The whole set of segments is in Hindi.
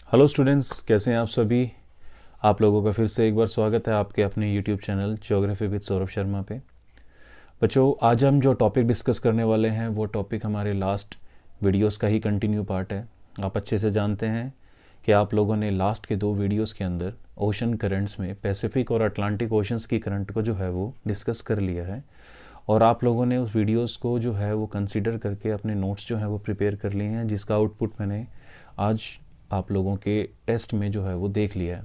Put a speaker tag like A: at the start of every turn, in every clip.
A: हेलो स्टूडेंट्स, कैसे हैं आप सभी। आप लोगों का फिर से एक बार स्वागत है आपके अपने YouTube channel geography with Saurabh Sharma पे। बच्चों, आज हम जो टॉपिक डिस्कस करने वाले हैं वो टॉपिक हमारे लास्ट वीडियोस का ही कंटिन्यू पार्ट है। आप अच्छे से जानते हैं कि आप लोगों ने लास्ट के 2 वीडियोस के अंदर ओशन करंट्स में पैसिफिक और अटलांटिक ओशंस की करंट को जो है वो डिस्कस कर लिया है, और आप लोगों ने उस वीडियोस को जो है वो कंसीडर करके अपने नोट्स जो है वो प्रिपेयर कर लिए हैं, जिसका आउटपुट मैंने आज आप लोगों के टेस्ट में जो है वो देख लिया है।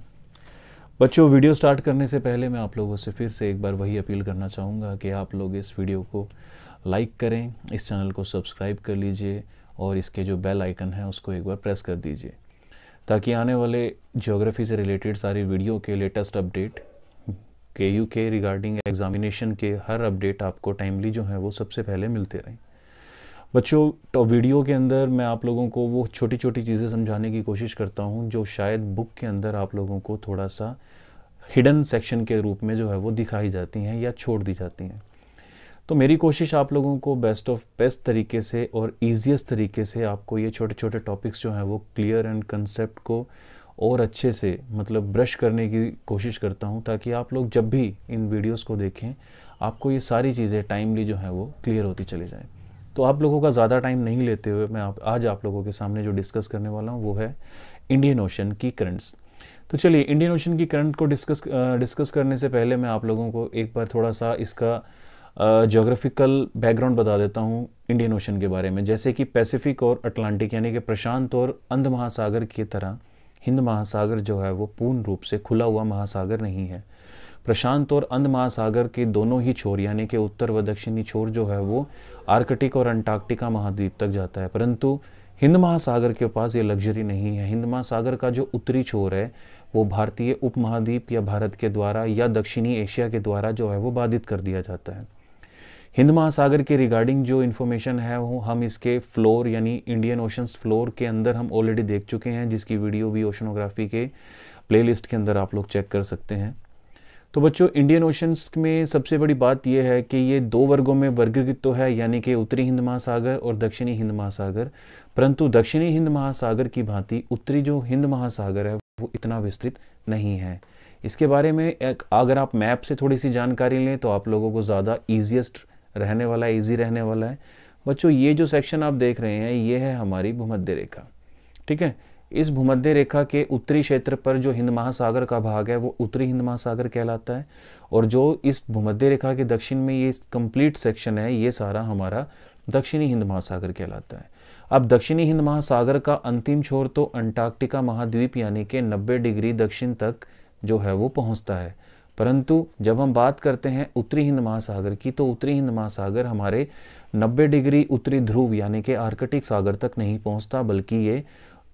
A: बच्चों, वीडियो स्टार्ट करने से पहले मैं आप लोगों से फिर से एक बार वही अपील करना चाहूँगा कि आप लोग इस वीडियो को लाइक करें, इस चैनल को सब्सक्राइब कर लीजिए और इसके जो बेल आइकन है उसको एक बार प्रेस कर दीजिए, ताकि आने वाले ज्योग्राफी से रिलेटेड सारी वीडियो के लेटेस्ट अपडेट KU के रिगार्डिंग एग्जामिनेशन के हर अपडेट आपको टाइमली जो है वो सबसे पहले मिलते रहें। बच्चों, तो वीडियो के अंदर मैं आप लोगों को वो छोटी छोटी चीज़ें समझाने की कोशिश करता हूँ जो शायद बुक के अंदर आप लोगों को थोड़ा सा हिडन सेक्शन के रूप में जो है वो दिखाई जाती हैं या छोड़ दी जाती हैं। तो मेरी कोशिश आप लोगों को बेस्ट तरीके से और ईजीएस्ट तरीके से आपको ये छोटे छोटे टॉपिक्स जो हैं वो क्लियर एंड कंसेप्ट को और अच्छे से ब्रश करने की कोशिश करता हूँ, ताकि आप लोग जब भी इन वीडियोस को देखें आपको ये सारी चीज़ें टाइमली जो है वो क्लियर होती चली जाएँ। तो आप लोगों का ज़्यादा टाइम नहीं लेते हुए मैं आज आप लोगों के सामने जो डिस्कस करने वाला हूँ वो है इंडियन ओशन की करंट्स। तो चलिए, इंडियन ओशन की करंट को डिस्कस करने से पहले मैं आप लोगों को एक बार थोड़ा सा इसका ज्योग्राफिकल बैकग्राउंड बता देता हूँ इंडियन ओशन के बारे में। जैसे कि पैसिफिक और अटलांटिक यानी कि प्रशांत और अंध महासागर की तरह हिंद महासागर जो है वो पूर्ण रूप से खुला हुआ महासागर नहीं है। प्रशांत और अंध महासागर के दोनों ही छोर यानी कि उत्तर व दक्षिणी छोर जो है वो आर्कटिक और अंटार्कटिका महाद्वीप तक जाता है, परंतु हिंद महासागर के पास ये लग्जरी नहीं है। हिंद महासागर का जो उत्तरी छोर है वो भारतीय उपमहाद्वीप या भारत के द्वारा या दक्षिणी एशिया के द्वारा जो है वो बाधित कर दिया जाता है। हिंद महासागर के रिगार्डिंग जो इन्फॉर्मेशन है वो हम इसके फ्लोर यानी इंडियन ओशंस फ्लोर के अंदर हम ऑलरेडी देख चुके हैं, जिसकी वीडियो भी ओशनोग्राफी के प्लेलिस्ट के अंदर आप लोग चेक कर सकते हैं। तो बच्चों, इंडियन ओशंस में सबसे बड़ी बात यह है कि ये 2 वर्गों में वर्गीकृत तो है, यानी कि उत्तरी हिंद महासागर और दक्षिणी हिंद महासागर, परंतु दक्षिणी हिंद महासागर की भांति उत्तरी जो हिंद महासागर है वो इतना विस्तृत नहीं है। इसके बारे में अगर आप मैप से थोड़ी सी जानकारी लें तो आप लोगों को ज़्यादा ईजी रहने वाला है। बच्चों, ये जो सेक्शन आप देख रहे हैं ये है हमारी भूमध्य रेखा, ठीक है। इस भूमध्य रेखा के उत्तरी क्षेत्र पर जो हिंद महासागर का भाग है वो उत्तरी हिंद महासागर कहलाता है, और जो इस भूमध्य रेखा के दक्षिण में ये कंप्लीट सेक्शन है ये सारा हमारा दक्षिणी हिंद महासागर कहलाता है। अब दक्षिणी हिंद महासागर का अंतिम छोर तो अंटार्कटिका महाद्वीप यानी कि 90 डिग्री दक्षिण तक जो है वो पहुंचता है, परंतु जब हम बात करते हैं उत्तरी हिंद महासागर की तो उत्तरी हिंद महासागर हमारे 90 डिग्री उत्तरी ध्रुव यानी कि आर्कटिक सागर तक नहीं पहुंचता, बल्कि ये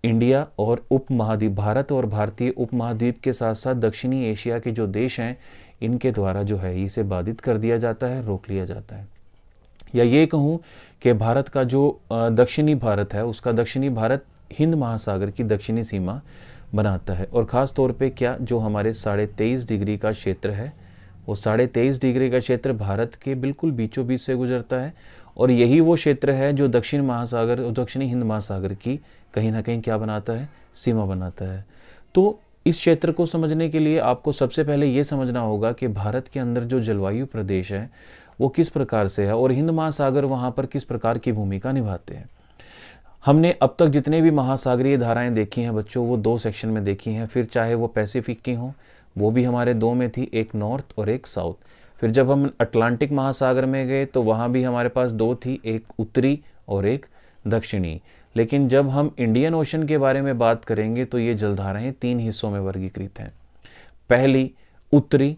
A: इंडिया और उपमहाद्वीप भारत और भारतीय उपमहाद्वीप के साथ साथ दक्षिणी एशिया के जो देश हैं इनके द्वारा जो है इसे बाधित कर दिया जाता है, रोक लिया जाता है। या ये कहूँ कि भारत का जो दक्षिणी भारत है उसका दक्षिणी भारत हिंद महासागर की दक्षिणी सीमा बनाता है, और ख़ास तौर पे क्या जो हमारे 23.5 डिग्री का क्षेत्र है वो 23.5 डिग्री का क्षेत्र भारत के बिल्कुल बीचों बीच से गुजरता है, और यही वो क्षेत्र है जो दक्षिण महासागर और दक्षिणी हिंद महासागर की कहीं ना कहीं क्या बनाता है, सीमा बनाता है। तो इस क्षेत्र को समझने के लिए आपको सबसे पहले ये समझना होगा कि भारत के अंदर जो जलवायु प्रदेश है वो किस प्रकार से है और हिंद महासागर वहाँ पर किस प्रकार की भूमिका निभाते हैं। हमने अब तक जितने भी महासागरीय धाराएं देखी हैं बच्चों वो 2 सेक्शन में देखी हैं, फिर चाहे वो पैसिफिक की हों वो भी हमारे 2 में थी, एक नॉर्थ और एक साउथ। फिर जब हम अटलांटिक महासागर में गए तो वहाँ भी हमारे पास 2 थी, एक उत्तरी और एक दक्षिणी। लेकिन जब हम इंडियन ओशन के बारे में बात करेंगे तो ये जलधाराएं 3 हिस्सों में वर्गीकृत हैं। पहली उत्तरी,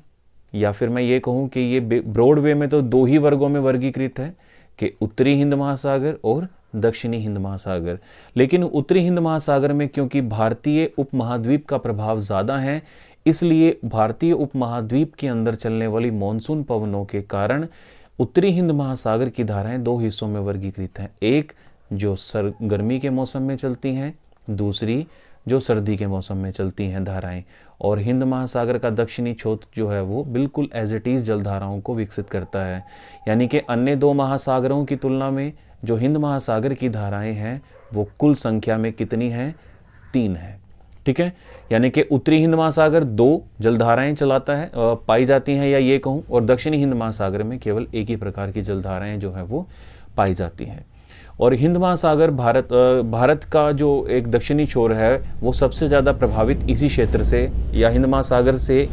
A: या फिर मैं ये कहूँ कि ये ब्रॉड वे में तो 2 ही वर्गों में वर्गीकृत है कि उत्तरी हिंद महासागर और दक्षिणी हिंद महासागर। लेकिन उत्तरी हिंद महासागर में क्योंकि भारतीय उपमहाद्वीप का प्रभाव ज़्यादा है, इसलिए भारतीय उपमहाद्वीप के अंदर चलने वाली मॉनसून पवनों के कारण उत्तरी हिंद महासागर की धाराएं 2 हिस्सों में वर्गीकृत हैं, एक जो गर्मी के मौसम में चलती हैं, दूसरी जो सर्दी के मौसम में चलती हैं धाराएं। और हिंद महासागर का दक्षिणी छोर जो है वो बिल्कुल एज इट इज़ जलधाराओं को विकसित करता है, यानी कि अन्य 2 महासागरों की तुलना में जो हिंद महासागर की धाराएं हैं वो कुल संख्या में कितनी हैं, 3 है। ठीक है, यानी कि उत्तरी हिंद महासागर 2 जलधाराएं चलाता है पाई जाती हैं, या ये कहूँ, और दक्षिणी हिंद महासागर में केवल एक ही प्रकार की जलधाराएं जो है वो पाई जाती हैं। और हिंद महासागर भारत का जो एक दक्षिणी छोर है वो सबसे ज़्यादा प्रभावित इसी क्षेत्र से या हिंद महासागर से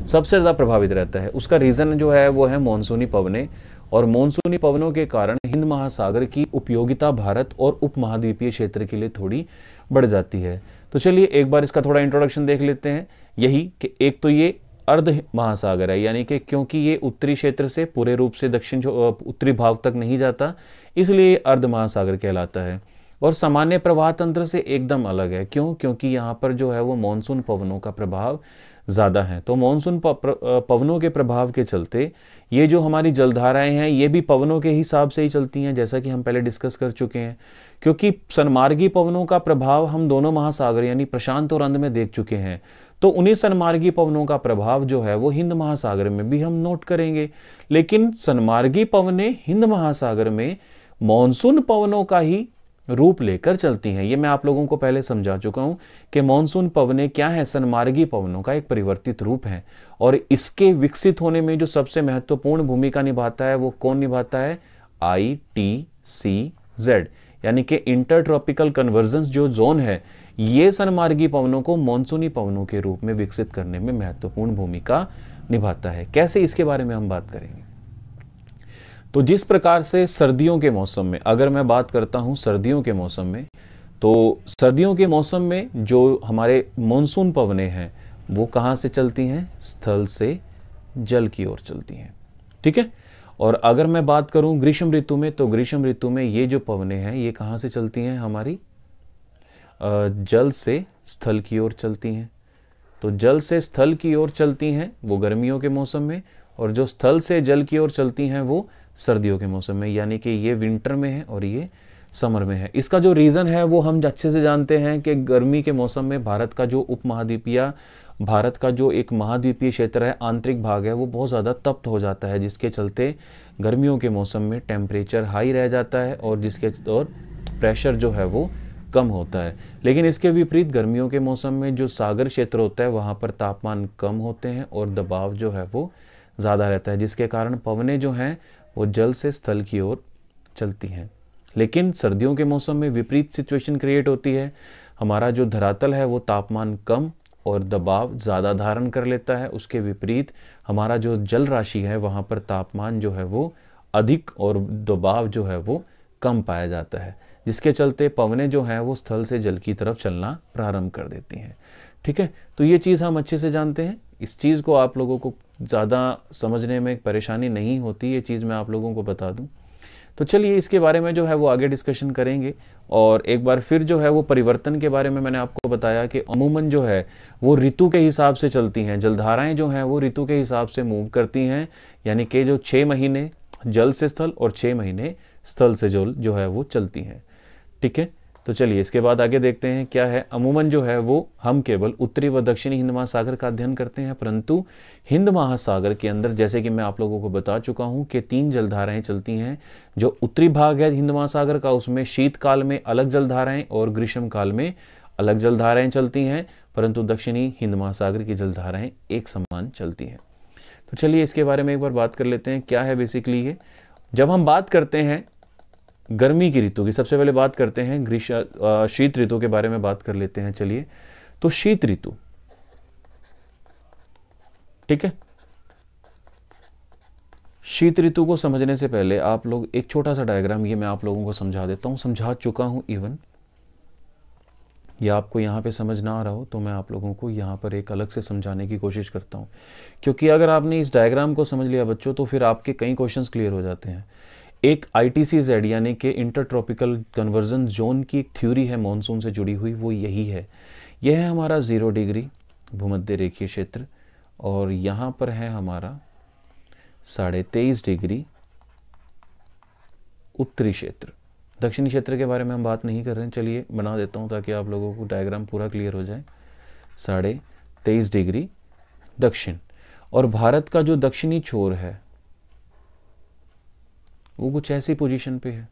A: सबसे ज़्यादा प्रभावित रहता है। उसका रीज़न जो है वो है मानसूनी पवनें, और मानसूनी पवनों के कारण हिंद महासागर की उपयोगिता भारत और उपमहाद्वीपीय क्षेत्र के लिए थोड़ी बढ़ जाती है। तो चलिए एक बार इसका थोड़ा इंट्रोडक्शन देख लेते हैं। यही कि एक तो ये अर्ध महासागर है, यानी कि क्योंकि ये उत्तरी क्षेत्र से पूरे रूप से दक्षिण उत्तरी भाग तक नहीं जाता, इसलिए ये अर्ध महासागर कहलाता है। और सामान्य प्रवाह तंत्र से एकदम अलग है। क्यों? क्योंकि यहाँ पर जो है वो मानसून पवनों का प्रभाव ज़्यादा है। तो मानसून पवनों के प्रभाव के चलते ये जो हमारी जलधाराएं हैं ये भी पवनों के हिसाब से ही चलती हैं, जैसा कि हम पहले डिस्कस कर चुके हैं। क्योंकि सन्मार्गी पवनों का प्रभाव हम दोनों महासागर यानी प्रशांत और अंध में देख चुके हैं, तो उन्हीं सन्मार्गी पवनों का प्रभाव जो है वो हिंद महासागर में भी हम नोट करेंगे। लेकिन सन्मार्गी पवनें हिंद महासागर में मानसून पवनों का ही रूप लेकर चलती हैं। ये मैं आप लोगों को पहले समझा चुका हूं कि मानसून पवनें क्या है, सन्मार्गी पवनों का एक परिवर्तित रूप है। और इसके विकसित होने में जो सबसे महत्वपूर्ण भूमिका निभाता है वो कौन निभाता है? ITCZ, यानी कि इंटर ट्रॉपिकल कन्वर्जेंस जो जोन है, ये सन्मार्गी पवनों को मानसूनी पवनों के रूप में विकसित करने में महत्वपूर्ण भूमिका निभाता है। कैसे, इसके बारे में हम बात करेंगे। तो जिस प्रकार से सर्दियों के मौसम में, अगर मैं बात करता हूं सर्दियों के मौसम में, तो सर्दियों के मौसम में जो हमारे मानसून पवनें हैं वो कहां से चलती हैं? स्थल से जल की ओर चलती हैं। ठीक है। और अगर मैं बात करूं ग्रीष्म ऋतु में, तो ग्रीष्म ऋतु में ये जो पवनें हैं ये कहां से चलती हैं? हमारी जल से स्थल की ओर चलती हैं। तो जल से स्थल की ओर चलती हैं वो गर्मियों के मौसम में, और जो स्थल से जल की ओर चलती हैं वो सर्दियों के मौसम में, यानी कि ये विंटर में है और ये समर में है। इसका जो रीज़न है वो हम अच्छे से जानते हैं कि गर्मी के मौसम में भारत का जो भारत का जो एक महाद्वीपीय क्षेत्र है, आंतरिक भाग है, वो बहुत ज़्यादा तप्त हो जाता है, जिसके चलते गर्मियों के मौसम में टेम्परेचर हाई रह जाता है और प्रेशर जो है वो कम होता है। लेकिन इसके विपरीत गर्मियों के मौसम में जो सागर क्षेत्र होता है वहाँ पर तापमान कम होते हैं और दबाव जो है वो ज़्यादा रहता है, जिसके कारण पवनें जो हैं वो जल से स्थल की ओर चलती हैं। लेकिन सर्दियों के मौसम में विपरीत सिचुएशन क्रिएट होती है। हमारा जो धरातल है वो तापमान कम और दबाव ज़्यादा धारण कर लेता है। उसके विपरीत हमारा जो जल राशि है वहाँ पर तापमान जो है वो अधिक और दबाव जो है वो कम पाया जाता है, जिसके चलते पवनें जो हैं वो स्थल से जल की तरफ चलना प्रारंभ कर देती हैं। ठीक है। तो ये चीज़ हम अच्छे से जानते हैं। इस चीज़ को आप लोगों को ज़्यादा समझने में परेशानी नहीं होती, ये चीज़ मैं आप लोगों को बता दूं। तो चलिए इसके बारे में जो है वो आगे डिस्कशन करेंगे। और एक बार फिर जो है वो परिवर्तन के बारे में मैंने आपको बताया कि अमूमन जो है वो ऋतु के हिसाब से चलती हैं। जलधाराएं जो हैं वो ऋतु के हिसाब से मूव करती हैं, यानी कि जो 6 महीने जल से स्थल और 6 महीने स्थल से जल जो है वो चलती हैं। ठीक है। तो चलिए इसके बाद आगे देखते हैं क्या है। अमूमन जो है वो हम केवल उत्तरी व दक्षिणी हिंद महासागर का अध्ययन करते हैं, परंतु हिंद महासागर के अंदर जैसे कि मैं आप लोगों को बता चुका हूं कि 3 जलधाराएं चलती हैं। जो उत्तरी भाग है हिंद महासागर का, उसमें शीतकाल में अलग जलधाराएं और ग्रीष्म काल में अलग जलधाराएं चलती हैं, परंतु दक्षिणी हिंद महासागर की जलधाराएं एक समान चलती हैं। तो चलिए इसके बारे में एक बार बात कर लेते हैं। क्या है बेसिकली ये, जब हम बात करते हैं गर्मी की ऋतु की, सबसे पहले बात करते हैं शीत ऋतु के बारे में बात कर लेते हैं। चलिए, तो शीत ऋतु, ठीक है। शीत ऋतु को समझने से पहले आप लोग एक छोटा सा डायग्राम ये मैं आप लोगों को समझा देता हूं, समझा चुका हूं इवन, या आपको यहाँ पे समझ ना आ रहा हो तो मैं आप लोगों को यहाँ पर एक अलग से समझाने की कोशिश करता हूँ, क्योंकि अगर आपने इस डायग्राम को समझ लिया बच्चों तो फिर आपके कई क्वेश्चंस क्लियर हो जाते हैं। एक ITCZ यानी कि इंटर ट्रॉपिकल कन्वर्जन जोन की एक थ्योरी है मॉनसून से जुड़ी हुई, वो यही है। यह है हमारा 0 डिग्री भूमध्य रेखीय क्षेत्र, और यहाँ पर है हमारा 23.5 डिग्री उत्तरी क्षेत्र। दक्षिणी क्षेत्र के बारे में हम बात नहीं कर रहे हैं। चलिए बना देता हूँ ताकि आप लोगों को डायग्राम पूरा क्लियर हो जाए। 23.5 डिग्री दक्षिण, और भारत का जो दक्षिणी छोर है वो कुछ ऐसी पोजीशन पे है।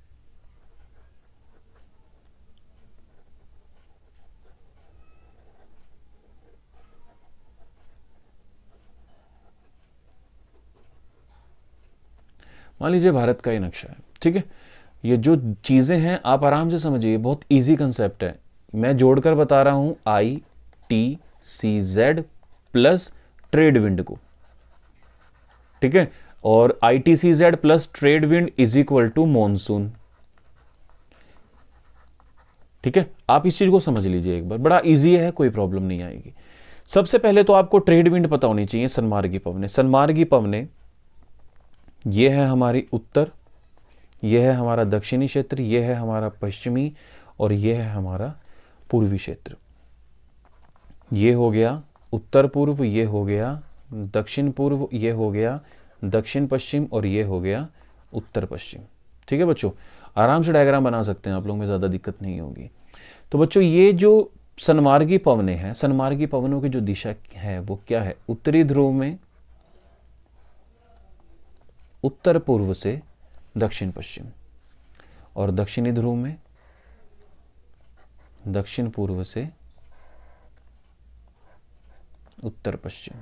A: मान लीजिए भारत का ही नक्शा है, ठीक है। ये जो चीज़ें हैं आप आराम से समझिए, बहुत इजी कंसेप्ट है। मैं जोड़कर बता रहा हूँ ITCZ प्लस ट्रेड विंड को, ठीक है। और ITCZ plus trade wind is equal to monsoon, ठीक है। आप इस चीज को समझ लीजिए एक बार, बड़ा इजी है, कोई प्रॉब्लम नहीं आएगी। सबसे पहले तो आपको ट्रेड विंड पता होनी चाहिए, सन्मार्गी पवनें। सन्मार्गी पवनें ये है हमारी उत्तर, ये है हमारा दक्षिणी क्षेत्र, ये है हमारा पश्चिमी, और ये है हमारा पूर्वी क्षेत्र। ये हो गया उत्तर पूर्व, ये हो गया दक्षिण पूर्व, ये हो गया दक्षिण पश्चिम, और ये हो गया उत्तर पश्चिम, ठीक है बच्चों। आराम से डायग्राम बना सकते हैं आप लोग में, ज़्यादा दिक्कत नहीं होगी। तो बच्चों ये जो सन्मार्गी पवनें हैं, सन्मार्गी पवनों की जो दिशा है वो क्या है? उत्तरी ध्रुव में उत्तर पूर्व से दक्षिण पश्चिम, और दक्षिणी ध्रुव में दक्षिण पूर्व से उत्तर पश्चिम,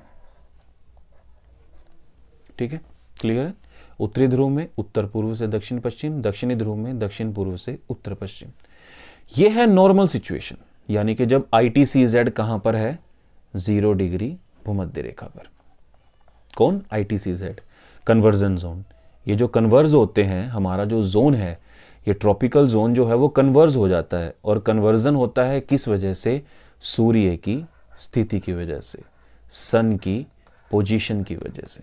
A: ठीक है, क्लियर है। उत्तरी ध्रुव में उत्तर पूर्व से दक्षिण पश्चिम, दक्षिणी ध्रुव में दक्षिण पूर्व से उत्तर पश्चिम। यह है नॉर्मल सिचुएशन, यानी कि जब ITCZ कहां पर है? 0 डिग्री भूमध्य रेखा पर। कौन? ITCZ, conversion zone. ये जो कन्वर्ज होते हैं, हमारा जो जोन है, ये ट्रॉपिकल जोन जो है वो कन्वर्ज हो जाता है। और कन्वर्जन होता है किस वजह से? सूर्य की स्थिति की वजह से, सन की पोजीशन की वजह से।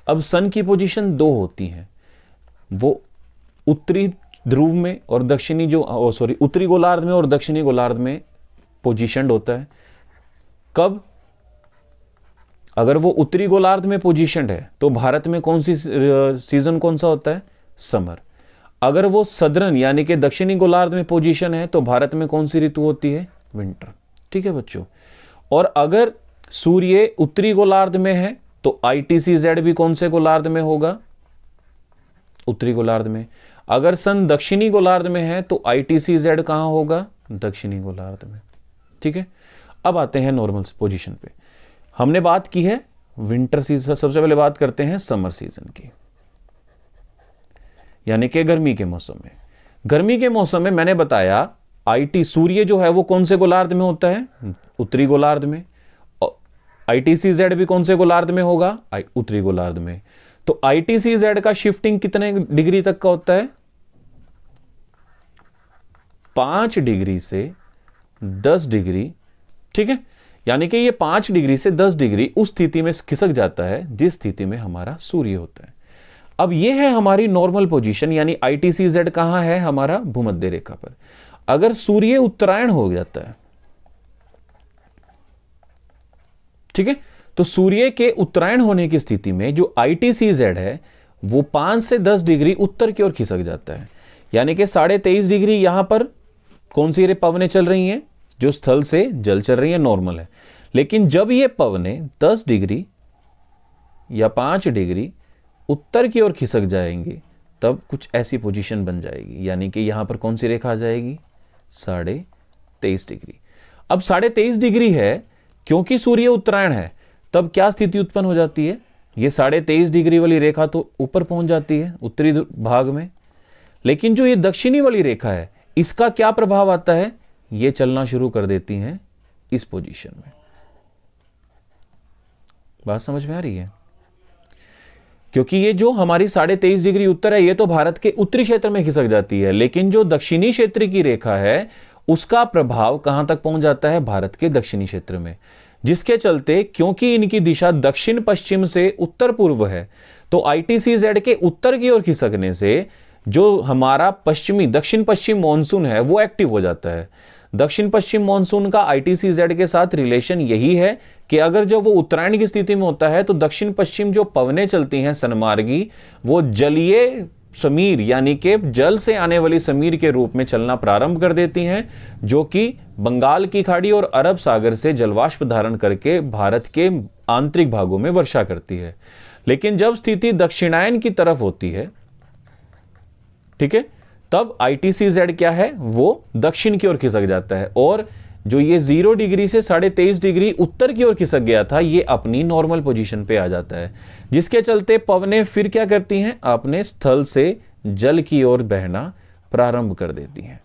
A: अब सन की पोजीशन दो होती हैं, वो उत्तरी ध्रुव में और दक्षिणी उत्तरी गोलार्ध में और दक्षिणी गोलार्ध में पोजीशनड होता है। कब? अगर वो उत्तरी गोलार्ध में पोजीशनड है तो भारत में कौन सी सीजन कौन सा होता है? समर। अगर वो सदर्न यानी कि दक्षिणी गोलार्ध में पोजीशन है तो भारत में कौन सी ऋतु होती है? विंटर, ठीक है बच्चों। और अगर सूर्य उत्तरी गोलार्ध में है तो ITCZ भी कौन से गोलार्ध में होगा? उत्तरी गोलार्ध में। अगर सन दक्षिणी गोलार्ध में है तो ITCZ कहां होगा? दक्षिणी गोलार्ध में, ठीक है। अब आते हैं नॉर्मल पोजीशन पे। हमने बात की है विंटर सीजन, सबसे पहले बात करते हैं समर सीजन की, यानी कि गर्मी के मौसम में। गर्मी के मौसम में मैंने बताया सूर्य जो है वो कौन से गोलार्ध में होता है? उत्तरी गोलार्ध में। ITCZ भी कौन से गोलार्ध में होगा? उत्तरी गोलार्ध में। तो ITCZ का शिफ्टिंग कितने डिग्री तक का होता है? 5 डिग्री से 10 डिग्री, ठीक है। यानी कि ये 5 डिग्री से 10 डिग्री उस स्थिति में खिसक जाता है जिस स्थिति में हमारा सूर्य होता है। अब ये है हमारी नॉर्मल पोजीशन, यानी ITCZ कहां है? हमारा भूमध्य रेखा पर। अगर सूर्य उत्तरायण हो जाता है, ठीक है, तो सूर्य के उत्तरायण होने की स्थिति में जो ITCZ है वो 5 से 10 डिग्री उत्तर की ओर खिसक जाता है। यानी कि 23.5 डिग्री यहां पर कौन सी पवनें चल रही हैं? जो स्थल से जल चल रही है, नॉर्मल है। लेकिन जब ये पवनें 10 डिग्री या 5 डिग्री उत्तर की ओर खिसक जाएंगे तब कुछ ऐसी पोजीशन बन जाएगी, यानी कि यहां पर कौन सी रेखा आ जाएगी? 23.5 डिग्री। अब 23.5 डिग्री है क्योंकि सूर्य उत्तरायण है, तब क्या स्थिति उत्पन्न हो जाती है? ये 23.5 डिग्री वाली रेखा तो ऊपर पहुंच जाती है उत्तरी भाग में, लेकिन जो ये दक्षिणी वाली रेखा है इसका क्या प्रभाव आता है? ये चलना शुरू कर देती हैं इस पोजीशन में। बात समझ में आ रही है? क्योंकि ये जो हमारी 23.5 डिग्री उत्तर है ये तो भारत के उत्तरी क्षेत्र में खिसक जाती है, लेकिन जो दक्षिणी क्षेत्र की रेखा है उसका प्रभाव कहां तक पहुंच जाता है? भारत के दक्षिणी क्षेत्र में। जिसके चलते क्योंकि इनकी दिशा दक्षिण पश्चिम से उत्तर पूर्व है तो ITCZ के उत्तर की ओर खिसकने से जो हमारा पश्चिमी दक्षिण पश्चिम मॉनसून है वो एक्टिव हो जाता है। दक्षिण पश्चिम मॉनसून का ITCZ के साथ रिलेशन यही है कि अगर जब वो उत्तरायण की स्थिति में होता है तो दक्षिण पश्चिम जो पवनें चलती हैं सन्मार्गी, वो जलीय समीर यानी कि जल से आने वाली समीर के रूप में चलना प्रारंभ कर देती हैं, जो कि बंगाल की खाड़ी और अरब सागर से जलवाष्प धारण करके भारत के आंतरिक भागों में वर्षा करती है। लेकिन जब स्थिति दक्षिणायन की तरफ होती है, ठीक है, तब ITCZ क्या है? वो दक्षिण की ओर खिसक जाता है। और जो ये 0 डिग्री से 23.5 डिग्री उत्तर की ओर खिसक गया था, ये अपनी नॉर्मल पोजीशन पे आ जाता है, जिसके चलते पवनें फिर क्या करती हैं, अपने स्थल से जल की ओर बहना प्रारंभ कर देती हैं।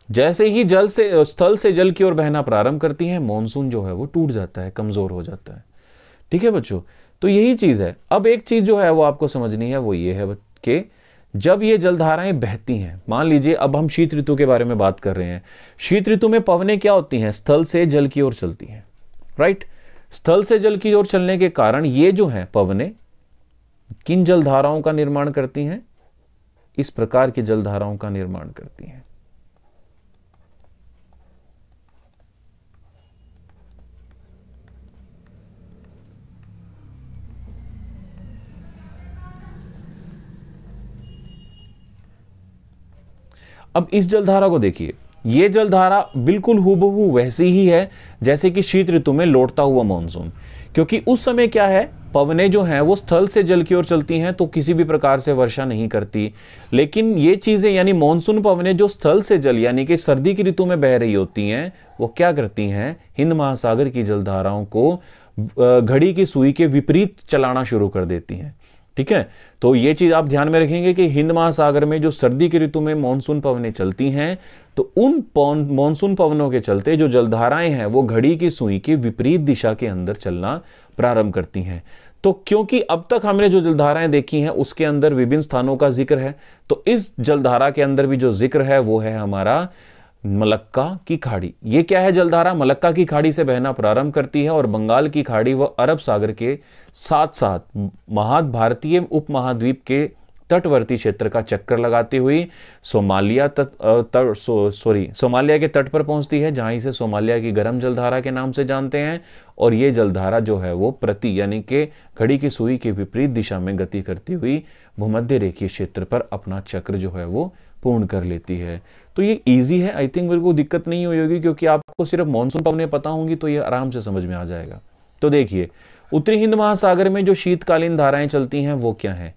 A: जैसे ही स्थल से जल की ओर बहना प्रारंभ करती हैं, मॉनसून जो है वो टूट जाता है, कमजोर हो जाता है। ठीक है बच्चों, तो यही चीज है। अब एक चीज जो है वो आपको समझनी है, वो ये है कि जब ये जलधाराएं बहती हैं, मान लीजिए अब हम शीत ऋतु के बारे में बात कर रहे हैं। शीत ऋतु में पवनें क्या होती हैं, स्थल से जल की ओर चलती हैं, राइट। स्थल से जल की ओर चलने के कारण ये जो है पवनें किन जलधाराओं का निर्माण करती हैं, इस प्रकार की जलधाराओं का निर्माण करती हैं। अब इस जलधारा को देखिए, यह जलधारा बिल्कुल हूबहू वैसी ही है जैसे कि शीत ऋतु में लौटता हुआ मॉनसून, क्योंकि उस समय क्या है, पवनें जो हैं वो स्थल से जल की ओर चलती हैं तो किसी भी प्रकार से वर्षा नहीं करती। लेकिन ये चीजें यानी मॉनसून पवनें जो स्थल से जल यानी कि सर्दी की ऋतु में बह रही होती हैं, वो क्या करती हैं, हिंद महासागर की जलधाराओं को घड़ी की सुई के विपरीत चलाना शुरू कर देती हैं। ठीक है, तो ये चीज आप ध्यान में रखेंगे कि हिंद महासागर में जो सर्दी की ऋतु में मॉनसून पवनें चलती हैं, तो उन मॉनसून पवनों के चलते जो जलधाराएं हैं वो घड़ी की सुई की विपरीत दिशा के अंदर चलना प्रारंभ करती हैं। तो क्योंकि अब तक हमने जो जलधाराएं देखी हैं उसके अंदर विभिन्न स्थानों का जिक्र है, तो इस जलधारा के अंदर भी जो जिक्र है वो है हमारा मलक्का की खाड़ी। ये क्या है, जलधारा मलक्का की खाड़ी से बहना प्रारंभ करती है और बंगाल की खाड़ी व अरब सागर के साथ साथ भारतीय उपमहाद्वीप के तटवर्ती क्षेत्र का चक्कर लगाती हुई सोमालिया सोमालिया के तट पर पहुंचती है, जहां इसे सोमालिया की गर्म जलधारा के नाम से जानते हैं। और ये जलधारा जो है वो प्रति यानी कि घड़ी की सुई के विपरीत दिशा में गति करती हुई भूमध्य रेखीय क्षेत्र पर अपना चक्र जो है वो पूर्ण कर लेती है। तो ये इजी है, आई थिंक मेरे को दिक्कत नहीं हुई होगी, क्योंकि आपको सिर्फ मॉनसून पवनें पता होंगी तो ये आराम से समझ में आ जाएगा। तो देखिए, उत्तरी हिंद महासागर में जो शीतकालीन धाराएं चलती हैं वो क्या हैं।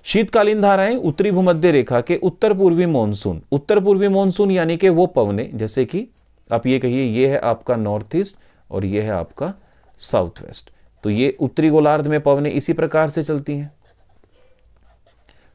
A: शीतकालीन धाराएं उत्तरी भूमध्य रेखा के उत्तर पूर्वी मानसून यानी कि वो पवनें, जैसे कि आप ये कहिए ये है आपका नॉर्थ ईस्ट और ये है आपका साउथ वेस्ट, तो ये उत्तरी गोलार्ध में पवनें इसी प्रकार से चलती हैं।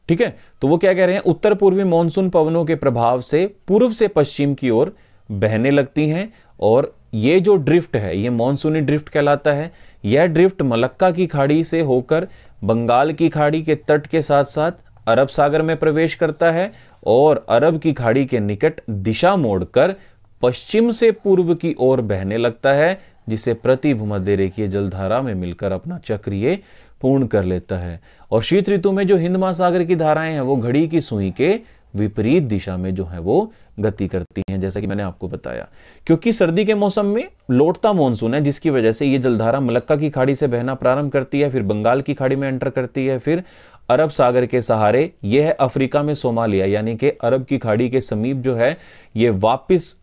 A: ठीक है, तो वो क्या कह रहे हैं, उत्तर पूर्वी मानसून पवनों के प्रभाव से पूर्व से पश्चिम की ओर बहने लगती हैं, और ये जो ड्रिफ्ट है ये मानसूनी ड्रिफ्ट कहलाता है। यह ड्रिफ्ट मलक्का की खाड़ी से होकर बंगाल की खाड़ी के तट के साथ साथ अरब सागर में प्रवेश करता है और अरब की खाड़ी के निकट दिशा मोड़कर पश्चिम से पूर्व की ओर बहने लगता है, जिसे प्रति भूमध्य रेखीय जलधारा में मिलकर अपना चक्र पूर्ण कर लेता है। और शीत ऋतु में जो हिंद महासागर की धाराएं हैं वो घड़ी की सुई के विपरीत दिशा में जो है वो गति करती हैं, जैसा कि मैंने आपको बताया। क्योंकि सर्दी के मौसम में लौटता मानसून है, जिसकी वजह से ये जलधारा मलक्का की खाड़ी से बहना प्रारंभ करती है, फिर बंगाल की खाड़ी में एंटर करती है, फिर अरब सागर के सहारे यह है अफ्रीका में सोमालिया यानी कि अरब की खाड़ी के समीप जो है ये वापिस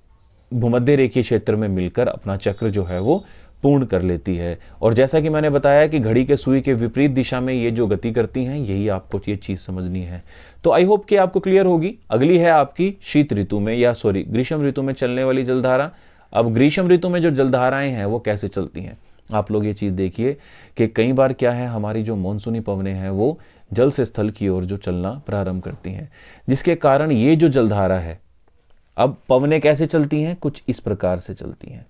A: भूमध्य रेखीय क्षेत्र में मिलकर अपना चक्र जो है वो पूर्ण कर लेती है। और जैसा कि मैंने बताया कि घड़ी के सुई के विपरीत दिशा में ये जो गति करती हैं, यही आपको ये चीज समझनी है। तो आई होप कि आपको क्लियर होगी। अगली है आपकी शीत ऋतु में ग्रीष्म ऋतु में चलने वाली जलधारा। अब ग्रीष्म ऋतु में जो जलधाराएं हैं वो कैसे चलती हैं, आप लोग ये चीज देखिए कि कई बार क्या है, हमारी जो मानसूनी पवनें हैं वो जल से स्थल की ओर जो चलना प्रारंभ करती हैं, जिसके कारण ये जो जलधारा है, अब पवनें कैसे चलती हैं, कुछ इस प्रकार से चलती हैं।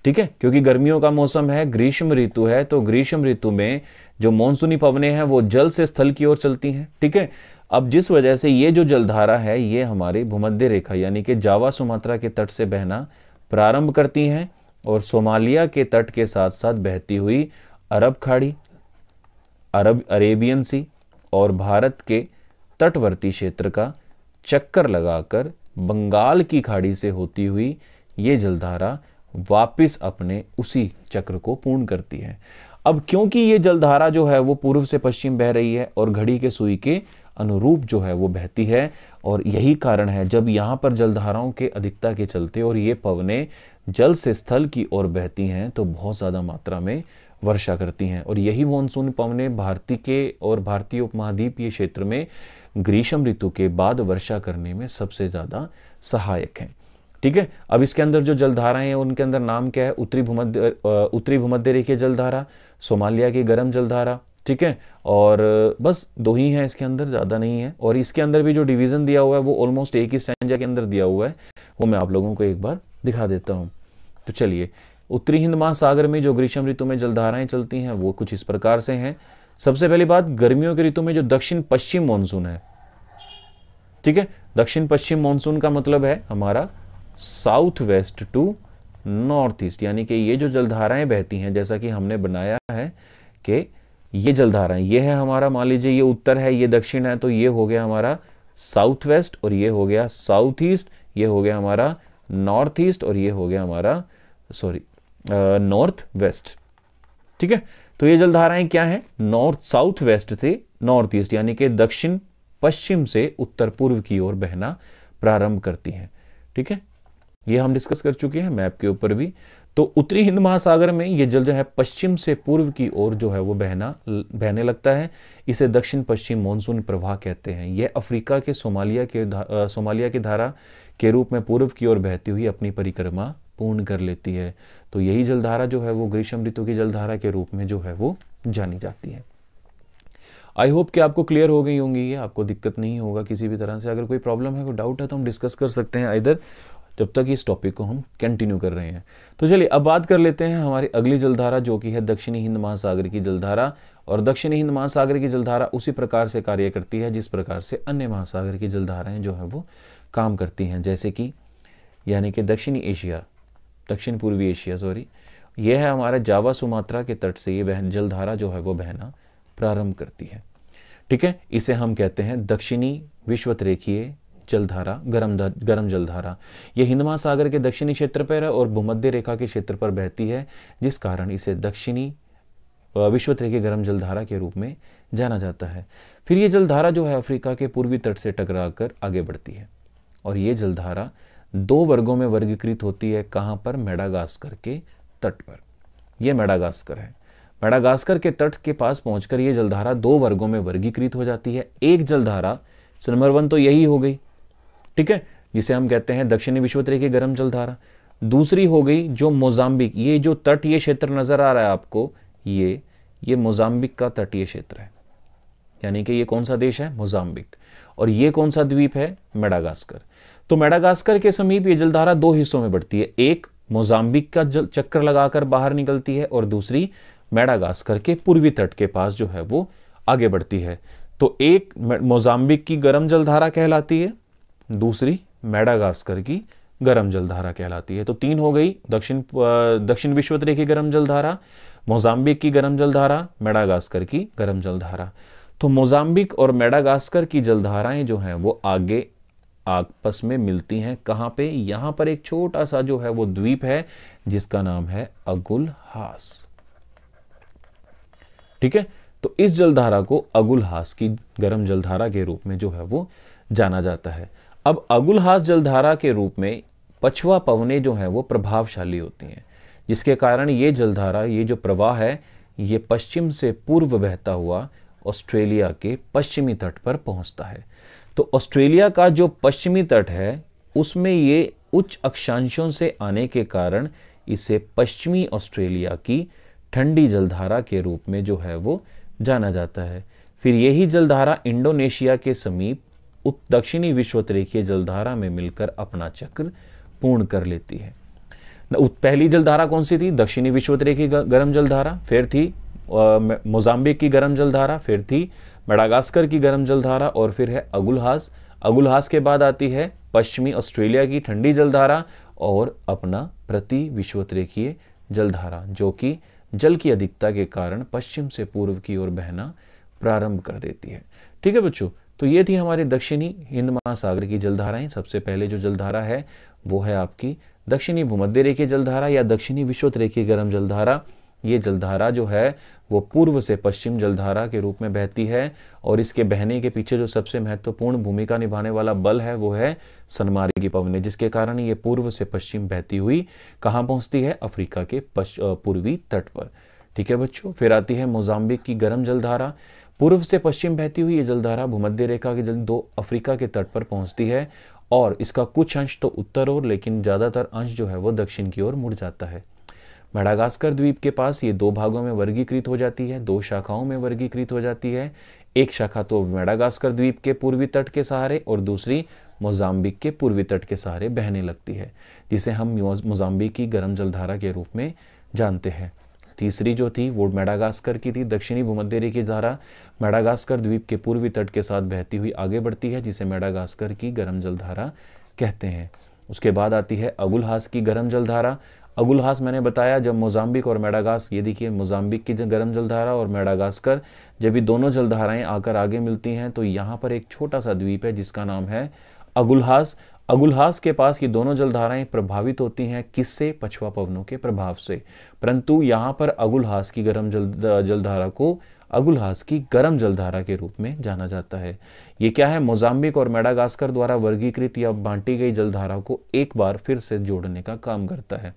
A: ठीक है, क्योंकि गर्मियों का मौसम है, ग्रीष्म ऋतु है, तो ग्रीष्म ऋतु में जो मानसूनी पवनें हैं वो जल से स्थल की ओर चलती हैं। ठीक है, अब जिस वजह से ये जो जलधारा है ये हमारी भूमध्य रेखा यानी कि जावा सुमात्रा के तट से बहना प्रारंभ करती हैं और सोमालिया के तट के साथ साथ बहती हुई अरब खाड़ी, अरेबियन सी और भारत के तटवर्ती क्षेत्र का चक्कर लगाकर बंगाल की खाड़ी से होती हुई ये जलधारा वापिस अपने उसी चक्र को पूर्ण करती है। अब क्योंकि ये जलधारा जो है वो पूर्व से पश्चिम बह रही है और घड़ी के सुई के अनुरूप जो है वो बहती है, और यही कारण है जब यहाँ पर जलधाराओं के अधिकता के चलते और ये पवनें जल से स्थल की ओर बहती हैं तो बहुत ज़्यादा मात्रा में वर्षा करती हैं। और यही मानसून पवनें भारतीय उपमहाद्वीपीय क्षेत्र में ग्रीष्म ऋतु के बाद वर्षा करने में सबसे ज़्यादा सहायक हैं। ठीक है। अब इसके अंदर जो जलधाराएं हैं उनके अंदर नाम क्या है, उत्तरी भूमध्य रेखीय जलधारा, सोमालिया की गर्म जलधारा, ठीक है। और बस दो ही हैं इसके अंदर, ज़्यादा नहीं है। और इसके अंदर भी जो डिवीज़न दिया हुआ है वो ऑलमोस्ट एक ही स्टैंजा के अंदर दिया हुआ है, वो मैं आप लोगों को एक बार दिखा देता हूँ। तो चलिए, उत्तरी हिंद महासागर में जो ग्रीष्म ऋतु में जलधाराएं चलती हैं वो कुछ इस प्रकार से हैं। सबसे पहली बात, गर्मियों की ऋतु में जो दक्षिण पश्चिम मानसून है, ठीक है, दक्षिण पश्चिम मानसून का मतलब है हमारा south west to north east, यानी कि ये जो जलधाराएं बहती हैं, जैसा कि हमने बनाया है कि ये जलधाराएं, ये है हमारा, मान लीजिए ये उत्तर है, ये दक्षिण है, तो ये हो गया हमारा साउथ वेस्ट, और ये हो गया साउथ ईस्ट, ये हो गया हमारा नॉर्थ ईस्ट, और ये हो गया हमारा नॉर्थ वेस्ट, ठीक है। तो ये जलधाराएं क्या है, नॉर्थ साउथ वेस्ट से नॉर्थ ईस्ट, यानी कि दक्षिण पश्चिम से उत्तर पूर्व की ओर बहना प्रारंभ करती हैं, ठीक है। ये हम डिस्कस कर चुके हैं मैप के ऊपर भी। तो उत्तरी हिंद महासागर में ये जल जो है पश्चिम से पूर्व की ओर जो है वो बहने लगता है। इसे दक्षिण पश्चिम मानसून प्रवाह कहते हैं। यह अफ्रीका के सोमालिया की धारा के रूप में पूर्व की ओर बहती हुई अपनी परिक्रमा पूर्ण कर लेती है। तो यही जलधारा जो है वो ग्रीष्म ऋतु की जलधारा के रूप में जो है वो जानी जाती है। आई होप कि आपको क्लियर हो गई होंगी, ये आपको दिक्कत नहीं होगा किसी भी तरह से। अगर कोई प्रॉब्लम है, कोई डाउट है, तो हम डिस्कस कर सकते हैं इधर, जब तक इस टॉपिक को हम कंटिन्यू कर रहे हैं। तो चलिए अब बात कर लेते हैं हमारी अगली जलधारा, जो कि है दक्षिणी हिंद महासागर की जलधारा। और दक्षिणी हिंद महासागर की जलधारा उसी प्रकार से कार्य करती है जिस प्रकार से अन्य महासागर की जलधाराएं जो है वो काम करती हैं। जैसे कि यानी कि दक्षिण पूर्वी एशिया यह है हमारा जावा सुमात्रा के तट से ये जलधारा जो है वो बहना प्रारंभ करती है, ठीक है। इसे हम कहते हैं दक्षिणी विषुवतरेखीय जलधारा, गरम जलधारा। यह हिंद महासागर के दक्षिणी क्षेत्र पर और भूमध्य रेखा के क्षेत्र पर बहती है, जिस कारण इसे दक्षिणी विषुवतरेखीय गरम जलधारा के रूप में जाना जाता है। फिर ये जलधारा जो है अफ्रीका के पूर्वी तट से टकराकर आगे बढ़ती है, और ये जलधारा दो वर्गों में वर्गीकृत होती है। कहाँ पर, मेडागास्कर के तट पर। यह मेडागास्कर है। मेडागास्कर के तट के पास पहुंचकर यह जलधारा दो वर्गों में वर्गीकृत हो जाती है। एक जलधारा, नंबर 1 तो यही हो गई, ठीक है, जिसे हम कहते हैं दक्षिणी विषुवतरेखीय गर्म जलधारा। दूसरी हो गई जो मोजाम्बिक, ये जो तट, ये क्षेत्र नजर आ रहा है आपको, ये मोजाम्बिक का तटीय क्षेत्र है, यानी कि ये कौन सा देश है, मोजाम्बिक। और ये कौन सा द्वीप है, मेडागास्कर। तो मेडागास्कर के समीप ये जलधारा दो हिस्सों में बढ़ती है। एक मोजाम्बिक का चक्कर लगाकर बाहर निकलती है, और दूसरी मेडागास्कर के पूर्वी तट के पास जो है वो आगे बढ़ती है। तो एक मोजाम्बिक की गर्म जलधारा कहलाती है, दूसरी मेडागास्कर की गर्म जलधारा कहलाती है। तो 3 हो गई, दक्षिण विषुवतरेखीय गर्म जलधारा, मोजाम्बिक की गर्म जलधारा, मेडागास्कर की गर्म जलधारा। तो मोजाम्बिक और मेडागास्कर की जलधाराएं जो हैं वो आगे आपस में मिलती हैं। कहां पे, यहां पर एक छोटा सा जो है वो द्वीप है जिसका नाम है अगुलहास, ठीक है। तो इस जलधारा को अगुलहास की गर्म जलधारा के रूप में जो है वो जाना जाता है। अब अगुलहास जलधारा के रूप में पछुआ पवनें जो हैं वो प्रभावशाली होती हैं, जिसके कारण ये जलधारा, ये जो प्रवाह है, ये पश्चिम से पूर्व बहता हुआ ऑस्ट्रेलिया के पश्चिमी तट पर पहुंचता है। तो ऑस्ट्रेलिया का जो पश्चिमी तट है उसमें ये उच्च अक्षांशों से आने के कारण इसे पश्चिमी ऑस्ट्रेलिया की ठंडी जलधारा के रूप में जो है वो जाना जाता है। फिर यही जलधारा इंडोनेशिया के समीप दक्षिणी विषुवतरेखीय जलधारा में मिलकर अपना चक्र पूर्ण कर लेती है। पहली जलधारा कौन सी थी, दक्षिणी विषुवतरेखीय गर्म जलधारा, फिर थी मोजाम्बिक की गर्म जलधारा, फिर थी मेडागास्कर की गर्म जलधारा, और फिर है अगुलहास। अगुलहास के बाद आती है पश्चिमी ऑस्ट्रेलिया की ठंडी जलधारा और अपना प्रति विषुवतरेखीय जलधारा, जो कि जल की अधिकता के कारण पश्चिम से पूर्व की ओर बहना प्रारंभ कर देती है, ठीक है बच्चों। तो ये थी हमारे दक्षिणी हिंद महासागर की जलधाराएं। सबसे पहले जो जलधारा है वो है आपकी दक्षिणी भूमध्य रेखीय जलधारा या दक्षिणी विषुवतरेखीय गर्म जलधारा। ये जलधारा जो है वो पूर्व से पश्चिम जलधारा के रूप में बहती है, और इसके बहने के पीछे जो सबसे महत्वपूर्ण भूमिका निभाने वाला बल है वो है सनमार्गी पवनें, जिसके कारण ये पूर्व से पश्चिम बहती हुई कहाँ पहुँचती है, अफ्रीका के पूर्वी तट पर, ठीक है बच्चों। फिर आती है मोजाम्बिक की गर्म जलधारा। पूर्व से पश्चिम बहती हुई ये जलधारा भूमध्य रेखा के दो अफ्रीका के तट पर पहुंचती है, और इसका कुछ अंश तो उत्तर ओर, लेकिन ज़्यादातर अंश जो है वो दक्षिण की ओर मुड़ जाता है। मेडागास्कर द्वीप के पास ये 2 भागों में वर्गीकृत हो जाती है, 2 शाखाओं में वर्गीकृत हो जाती है। एक शाखा तो मेडागास्कर द्वीप के पूर्वी तट के सहारे और दूसरी मोजाम्बिक के पूर्वी तट के सहारे बहने लगती है, जिसे हम मोजाम्बिक की गर्म जलधारा के रूप में जानते हैं। तीसरी जो थी वो मेडागास्कर की थी, दक्षिणी भूमध्य रेखीय धारा मेडागास्कर द्वीप के पूर्वी तट के साथ बहती हुई आगे बढ़ती है, जिसे मेडागास्कर की गर्म जलधारा कहते हैं। उसके बाद आती है अगुलहास की गर्म जलधारा। अगुलहास मैंने बताया जब मोजाम्बिक और मेडागास्कर, ये देखिए मोजाम्बिक की गर्म जलधारा और मेडागास्कर, जब ये दोनों जलधाराएं आकर आगे मिलती हैं तो यहाँ पर एक छोटा सा द्वीप है जिसका नाम है अगुलहास। अगुलहास के पास ये दोनों जलधाराएं प्रभावित होती हैं किससे? पछुआ पवनों के प्रभाव से। परंतु यहाँ पर अगुलहास की गर्म जलधारा को अगुलहास की गर्म जलधारा के रूप में जाना जाता है। ये क्या है? मोजाम्बिक और मेडागास्कर द्वारा वर्गीकृत या बांटी गई जलधारा को एक बार फिर से जोड़ने का काम करता है।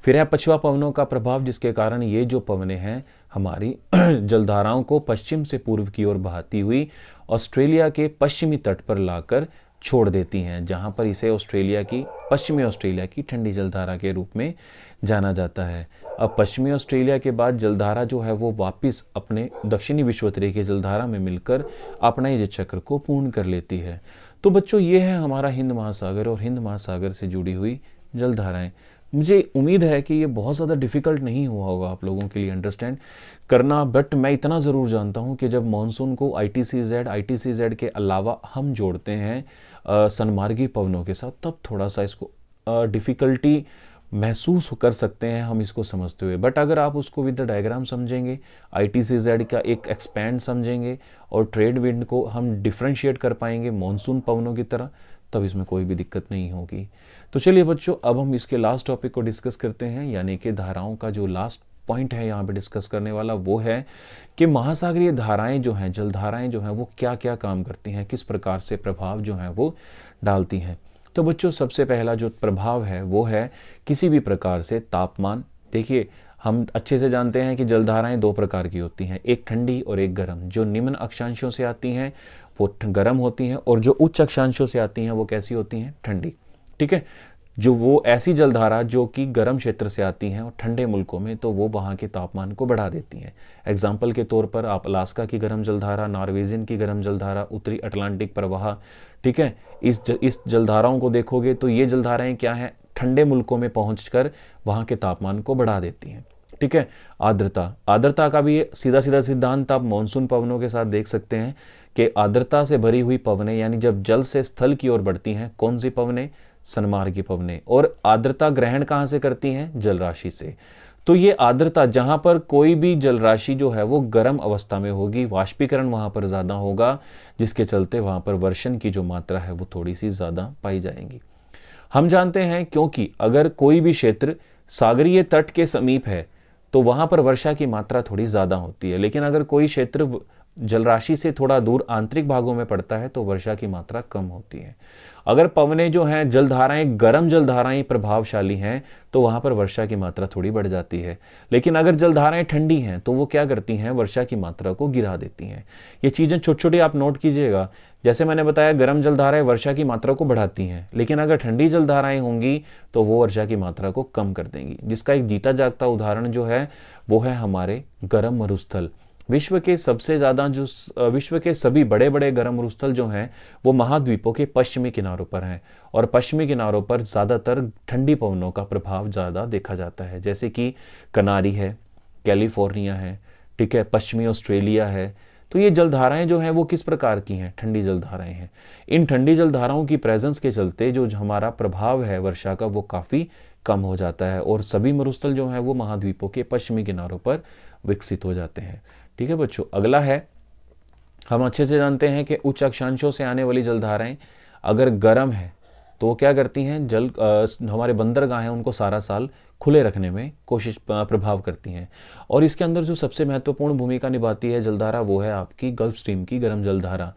A: फिर है पछुआ पवनों का प्रभाव, जिसके कारण ये जो पवनें हैं हमारी जलधाराओं को पश्चिम से पूर्व की ओर बहाती हुई ऑस्ट्रेलिया के पश्चिमी तट पर लाकर छोड़ देती हैं, जहां पर इसे पश्चिमी ऑस्ट्रेलिया की ठंडी जलधारा के रूप में जाना जाता है। अब पश्चिमी ऑस्ट्रेलिया के बाद जलधारा जो है वो वापस अपने दक्षिणी विषुवतरीय जलधारा में मिलकर अपना ये चक्र को पूर्ण कर लेती है। तो बच्चों, ये है हमारा हिंद महासागर और हिंद महासागर से जुड़ी हुई जलधाराएं। मुझे उम्मीद है कि ये बहुत ज़्यादा डिफ़िकल्ट नहीं हुआ होगा आप लोगों के लिए अंडरस्टैंड करना, बट मैं इतना ज़रूर जानता हूँ कि जब मानसून को ITCZ के अलावा हम जोड़ते हैं सनमार्गी पवनों के साथ, तब थोड़ा सा इसको डिफ़िकल्टी महसूस कर सकते हैं हम इसको समझते हुए। बट अगर आप उसको विद द डायग्राम समझेंगे, ITCZ का एक एक्सपैंड समझेंगे और ट्रेड विंड को हम डिफ्रेंशिएट कर पाएंगे मानसून पवनों की तरह, तब इसमें कोई भी दिक्कत नहीं होगी। तो चलिए बच्चों, अब हम इसके लास्ट टॉपिक को डिस्कस करते हैं, यानी कि धाराओं का जो लास्ट पॉइंट है यहाँ पे डिस्कस करने वाला वो है कि महासागरीय धाराएं जो हैं, जलधाराएं जो हैं, वो क्या क्या काम करती हैं, किस प्रकार से प्रभाव जो हैं वो डालती हैं। तो बच्चों, सबसे पहला जो प्रभाव है वो है किसी भी प्रकार से तापमान। देखिए, हम अच्छे से जानते हैं कि जलधाराएं 2 प्रकार की होती हैं, एक ठंडी और एक गर्म। जो निम्न अक्षांशों से आती हैं वो गर्म होती हैं और जो उच्च अक्षांशों से आती हैं वो कैसी होती हैं? ठंडी। ठीक है, जो वो ऐसी जलधारा जो कि गर्म क्षेत्र से आती हैं और ठंडे मुल्कों में, तो वो वहाँ के तापमान को बढ़ा देती हैं। एग्जाम्पल के तौर पर आप अलास्का की गर्म जलधारा, नॉर्वेजियन की गर्म जलधारा, उत्तरी अटलांटिक प्रवाह, ठीक है, इस जलधाराओं को देखोगे तो ये जलधाराएं क्या हैं? ठंडे मुल्कों में पहुंचकर वहाँ के तापमान को बढ़ा देती हैं। ठीक है, आर्द्रता का भी सीधा सीधा सिद्धांत आप मानसून पवनों के साथ देख सकते हैं कि आर्द्रता से भरी हुई पवनें, यानी जब जल से स्थल की ओर बढ़ती हैं, कौन सी पवनें? सनमार्गी पवनें। और आर्द्रता ग्रहण कहाँ से करती हैं? जल राशि से। तो ये आर्द्रता, जहाँ पर कोई भी जल राशि जो है वो गर्म अवस्था में होगी, वाष्पीकरण वहाँ पर ज़्यादा होगा, जिसके चलते वहाँ पर वर्षण की जो मात्रा है वो थोड़ी सी ज़्यादा पाई जाएंगी। हम जानते हैं क्योंकि अगर कोई भी क्षेत्र सागरीय तट के समीप है तो वहाँ पर वर्षा की मात्रा थोड़ी ज़्यादा होती है, लेकिन अगर कोई क्षेत्र जलराशि से थोड़ा दूर आंतरिक भागों में पड़ता है तो वर्षा की मात्रा कम होती है। अगर पवनें जो हैं, जलधाराएं, गर्म जलधाराएं प्रभावशाली हैं तो वहाँ पर वर्षा की मात्रा थोड़ी बढ़ जाती है, लेकिन अगर जलधाराएं ठंडी हैं तो वो क्या करती हैं? वर्षा की मात्रा को गिरा देती हैं। ये चीज़ें छोटी छोटी आप नोट कीजिएगा। जैसे मैंने बताया, गर्म जलधाराएं वर्षा की मात्रा को बढ़ाती हैं, लेकिन अगर ठंडी जलधाराएं होंगी तो वो वर्षा की मात्रा को कम कर देंगी, जिसका एक जीता जागता उदाहरण जो है वो है हमारे गर्म मरुस्थल। विश्व के सभी बड़े बड़े गर्म मरुस्थल जो हैं वो महाद्वीपों के पश्चिमी किनारों पर हैं, और पश्चिमी किनारों पर ज़्यादातर ठंडी पवनों का प्रभाव ज़्यादा देखा जाता है, जैसे कि कनारी है, कैलिफोर्निया है, ठीक है, पश्चिमी ऑस्ट्रेलिया है। तो ये जलधाराएं जो हैं वो किस प्रकार की हैं? ठंडी जलधाराएं हैं। इन ठंडी जलधाराओं की प्रेजेंस के चलते जो हमारा प्रभाव है वर्षा का वो काफ़ी कम हो जाता है, और सभी मरुस्थल जो हैं वो महाद्वीपों के पश्चिमी किनारों पर विकसित हो जाते हैं। ठीक है बच्चों, अगला है, हम अच्छे से जानते हैं कि उच्च अक्षांशों से आने वाली जलधाराएं अगर गर्म है तो वो क्या करती हैं? हमारे बंदरगाह हैं उनको सारा साल खुले रखने में प्रभाव करती हैं। और इसके अंदर जो सबसे महत्वपूर्ण भूमिका निभाती है जलधारा वो है आपकी गल्फ स्ट्रीम की गर्म जलधारा।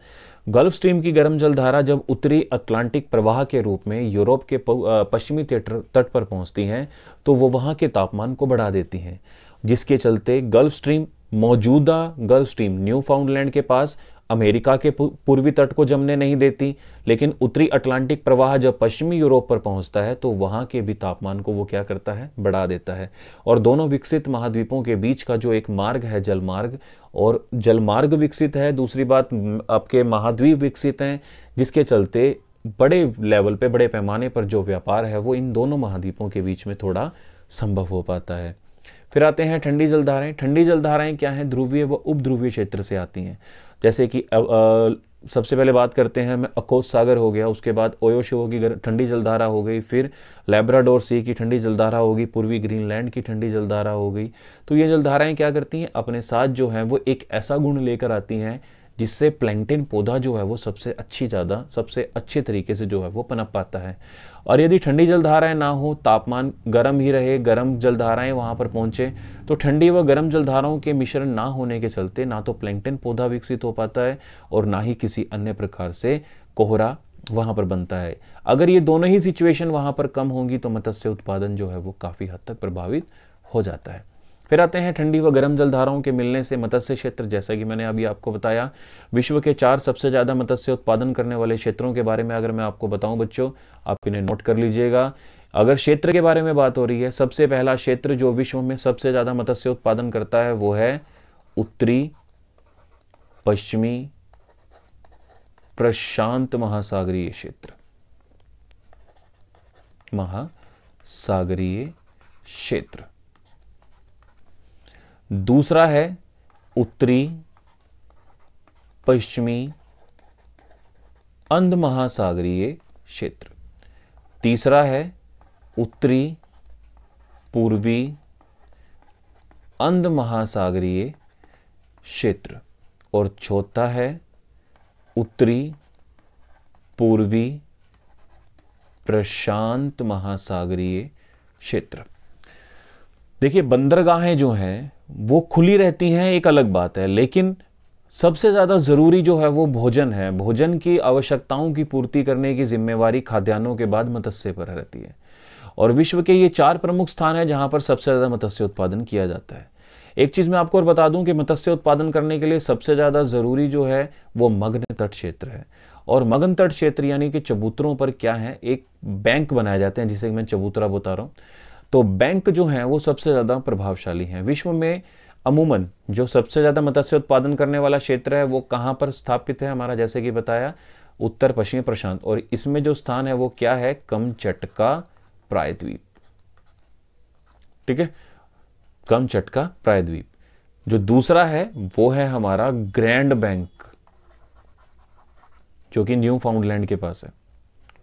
A: गल्फ स्ट्रीम की गर्म जलधारा जब उत्तरी अटलांटिक प्रवाह के रूप में यूरोप के पश्चिमी तट पर पहुंचती हैं तो वो वहाँ के तापमान को बढ़ा देती हैं, जिसके चलते गल्फ स्ट्रीम, मौजूदा गल्फ स्ट्रीम न्यूफाउंडलैंड के पास अमेरिका के पूर्वी तट को जमने नहीं देती, लेकिन उत्तरी अटलांटिक प्रवाह जब पश्चिमी यूरोप पर पहुंचता है तो वहां के भी तापमान को वो क्या करता है, बढ़ा देता है। और दोनों विकसित महाद्वीपों के बीच का जो एक मार्ग है, जलमार्ग, और जलमार्ग विकसित है, दूसरी बात आपके महाद्वीप विकसित हैं, जिसके चलते बड़े लेवल पे, बड़े पैमाने पर जो व्यापार है वो इन दोनों महाद्वीपों के बीच में थोड़ा संभव हो पाता है। फिर आते हैं ठंडी जलधाराएं। ठंडी जलधाराएं क्या हैं, ध्रुवीय व उपध्रुवीय क्षेत्र से आती हैं। जैसे कि सबसे पहले बात करते हैं अकोस सागर हो गया, उसके बाद ओयोशो की ठंडी जलधारा हो गई, फिर लैब्राडोर सी की ठंडी जलधारा होगी, पूर्वी ग्रीनलैंड की ठंडी जलधारा हो गई। तो ये जलधाराएं क्या करती हैं, अपने साथ जो है वो एक ऐसा गुण लेकर आती हैं जिससे प्लैंकटन पौधा जो है वो सबसे अच्छे तरीके से जो है वो पनप पाता है। और यदि ठंडी जलधाराएं ना हो, तापमान गर्म ही रहे, गर्म जलधाराएं वहां पर पहुंचे, तो ठंडी व गर्म जलधाराओं के मिश्रण ना होने के चलते ना तो प्लैंकटन पौधा विकसित हो पाता है और ना ही किसी अन्य प्रकार से कोहरा वहां पर बनता है। अगर ये दोनों ही सिचुएशन वहां पर कम होंगी तो मत्स्य उत्पादन जो है वो काफी हद तक प्रभावित हो जाता है। फिर आते हैं ठंडी व गर्म जलधाराओं के मिलने से मत्स्य क्षेत्र। जैसा कि मैंने अभी आपको बताया, विश्व के 4 सबसे ज्यादा मत्स्य उत्पादन करने वाले क्षेत्रों के बारे में अगर मैं आपको बताऊं बच्चों, आप इन्हें नोट कर लीजिएगा। अगर क्षेत्र के बारे में बात हो रही है, सबसे पहला क्षेत्र जो विश्व में सबसे ज्यादा मत्स्य उत्पादन करता है वो है उत्तरी पश्चिमी प्रशांत महासागरीय क्षेत्र। महासागरीय क्षेत्र। दूसरा है उत्तरी पश्चिमी अंध महासागरीय क्षेत्र। तीसरा है उत्तरी पूर्वी अंध महासागरीय क्षेत्र। और चौथा है उत्तरी पूर्वी प्रशांत महासागरीय क्षेत्र। देखिए, बंदरगाहें जो हैं वो खुली रहती हैं, एक अलग बात है, लेकिन सबसे ज़्यादा ज़रूरी जो है वो भोजन है। भोजन की आवश्यकताओं की पूर्ति करने की जिम्मेवारी खाद्यान्नों के बाद मत्स्य पर रहती है। और विश्व के ये 4 प्रमुख स्थान हैं जहां पर सबसे ज़्यादा मत्स्य उत्पादन किया जाता है। एक चीज़ मैं आपको और बता दूं कि मत्स्य उत्पादन करने के लिए सबसे ज़्यादा ज़रूरी जो है वो मग्न तट क्षेत्र है। और मग्न तट क्षेत्र यानी कि चबूतरों पर क्या है, एक बैंक बनाए जाते हैं, जिसे मैं चबूतरा बता रहा हूँ। तो बैंक जो है वो सबसे ज़्यादा प्रभावशाली हैं। विश्व में अमूमन जो सबसे ज़्यादा मत्स्य उत्पादन करने वाला क्षेत्र है वो कहाँ पर स्थापित है हमारा, जैसे कि बताया उत्तर पश्चिमी प्रशांत। और इसमें जो स्थान है वो क्या है, कमचटका प्रायद्वीप। ठीक है, कमचटका प्रायद्वीप। जो दूसरा है वो है हमारा ग्रैंड बैंक, जो कि न्यू फाउंडलैंड के पास है।